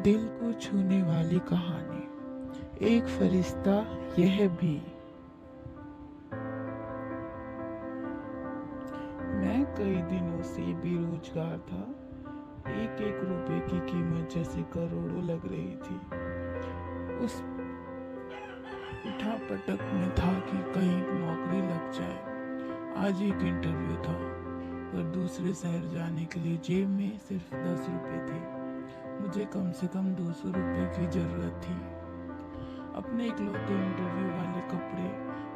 दिल को छूने वाली कहानी। एक फरिश्ता यह भी। मैं कई दिनों से बेरोजगार था। एक एक रुपए की कीमत जैसे करोड़ों लग रही थी। उस उठापटक में था कि कहीं नौकरी लग जाए। आज एक इंटरव्यू था, पर दूसरे शहर जाने के लिए जेब में सिर्फ 10 रुपए थे। मुझे कम से कम 200 रुपए की जरूरत थी। अपने इकलौते इंटरव्यू वाले कपड़े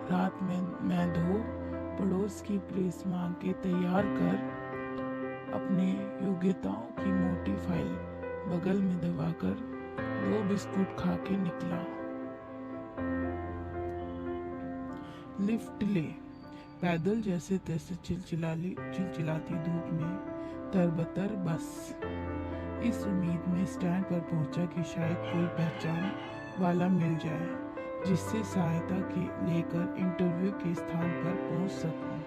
रात में मैं धो पड़ोस की प्रेस मांग के तैयार कर अपने योग्यताओं की मोटी फाइल बगल में दबाकर 2 बिस्कुट खा के निकला। लिफ्ट ले, पैदल जैसे तैसे चिलचिलाती धूप में तरबतर बस। इस उम्मीद में स्टैंड पर पहुंचा कि शायद कोई पहचान वाला मिल जाए जिससे सहायता के लेकर इंटरव्यू के स्थान पर पहुंच सकूं।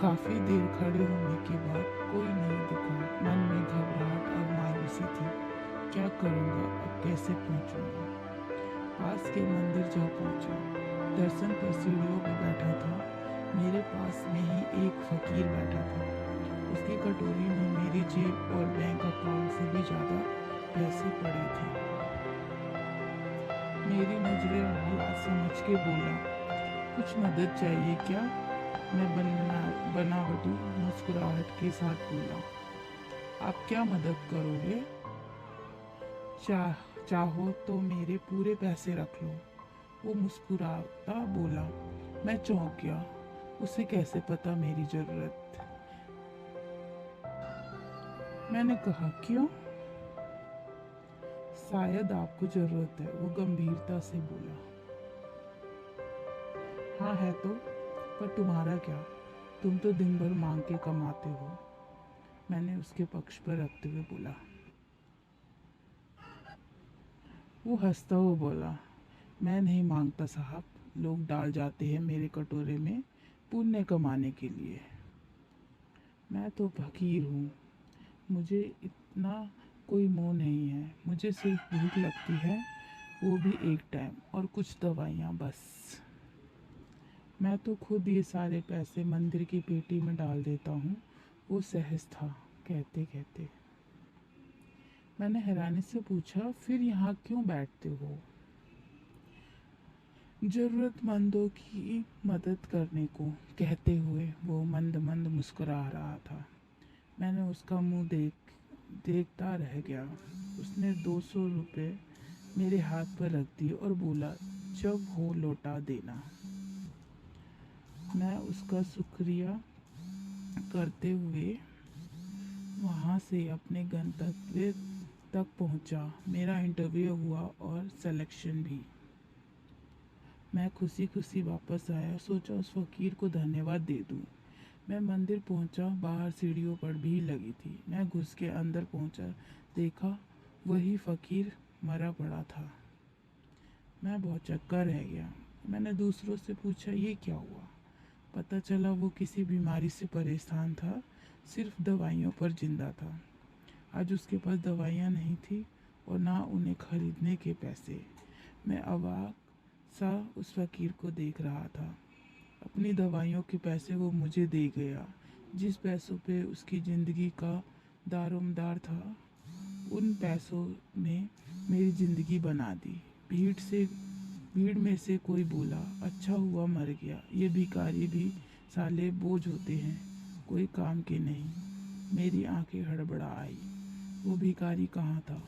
काफी देर खड़े होने के बाद कोई नहीं दिखा। मन में घबराहट और मायूसी थी। क्या करूंगा, अब कैसे पहुंचूंगा? पास के मंदिर जा पहुंचा। दर्शन पर सीढ़ियों पर बैठा था। मेरे पास में ही एक फकीर बैठा था। उसकी कटोरी में मेरी जेब और बैंक अकाउंट से भी ज्यादा पैसे पड़े थे। मेरी नजरें और हालात समझ के बोला, कुछ मदद चाहिए क्या? मैं बनावटी मुस्कुराहट के साथ बोला, आप क्या मदद करोगे? चाहो तो मेरे पूरे पैसे रख लो। वो मुस्कुराता बोला। मैं चौंक गया। उसे कैसे पता मेरी जरूरत? मैंने कहा, क्यों? शायद आपको जरूरत है, वो गंभीरता से बोला। हाँ है तो, पर तुम्हारा क्या? तुम तो दिन भर मांग के कमाते हो। मैंने उसके पक्ष पर रखते हुए बोला। वो हंसता हुआ बोला, मैं नहीं मांगता साहब, लोग डाल जाते हैं मेरे कटोरे में पुण्य कमाने के लिए। मैं तो फकीर हूँ, मुझे इतना कोई मोह नहीं है। मुझे सिर्फ भूख लगती है, वो भी एक टाइम, और कुछ दवाइयाँ बस। मैं तो खुद ये सारे पैसे मंदिर की पेटी में डाल देता हूँ। वो सहज था कहते कहते। मैंने हैरानी से पूछा, फिर यहाँ क्यों बैठते हो? जरूरतमंदों की मदद करने को, कहते हुए वो मंद मंद मुस्कुरा रहा था। मैंने उसका मुंह देखता रह गया। उसने 200 रुपये मेरे हाथ पर रख दिए और बोला, जब हो लौटा देना। मैं उसका शुक्रिया करते हुए वहाँ से अपने गंतव्य तक पहुँचा। मेरा इंटरव्यू हुआ और सिलेक्शन भी। मैं खुशी खुशी वापस आया। सोचा उस फकीर को धन्यवाद दे दूँ। मैं मंदिर पहुंचा। बाहर सीढ़ियों पर भीड़ लगी थी। मैं घुस के अंदर पहुंचा, देखा वही फकीर मरा पड़ा था। मैं बहुत चक्कर रह गया। मैंने दूसरों से पूछा, ये क्या हुआ? पता चला वो किसी बीमारी से परेशान था, सिर्फ दवाइयों पर जिंदा था। आज उसके पास दवाइयाँ नहीं थी और ना उन्हें खरीदने के पैसे। मैं अवाक सा उस फकीर को देख रहा था। अपनी दवाइयों के पैसे वो मुझे दे गया। जिस पैसों पे उसकी ज़िंदगी का दारोमदार था, उन पैसों ने मेरी ज़िंदगी बना दी। भीड़ में से कोई बोला, अच्छा हुआ मर गया। ये भिखारी भी साले बोझ होते हैं, कोई काम के नहीं। मेरी आंखें हड़बड़ा आई। वो भिखारी कहाँ था?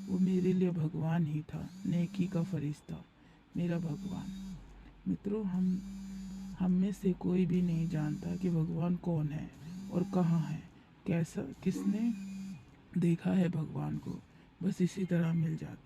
वो मेरे लिए भगवान ही था, नेकी का फरिश्ता, मेरा भगवान। मित्रों, हम में से कोई भी नहीं जानता कि भगवान कौन है और कहाँ है। किसने देखा है भगवान को? बस इसी तरह मिल जाते।